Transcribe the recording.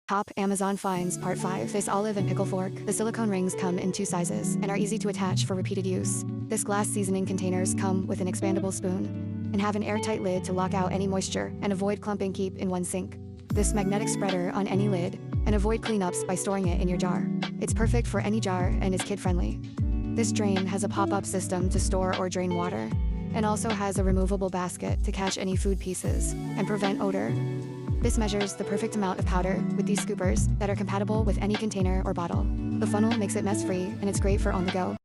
Top Amazon Finds Part 5. This olive and pickle fork. The silicone rings come in 2 sizes and are easy to attach for repeated use. This glass seasoning containers come with an expandable spoon and have an airtight lid to lock out any moisture and avoid clumping. Keep in one sink. This magnetic spreader on any lid and avoid cleanups by storing it in your jar. It's perfect for any jar and is kid-friendly. This drain has a pop-up system to store or drain water and also has a removable basket to catch any food pieces and prevent odor. This measures the perfect amount of powder with these scoopers that are compatible with any container or bottle. The funnel makes it mess-free and it's great for on the go.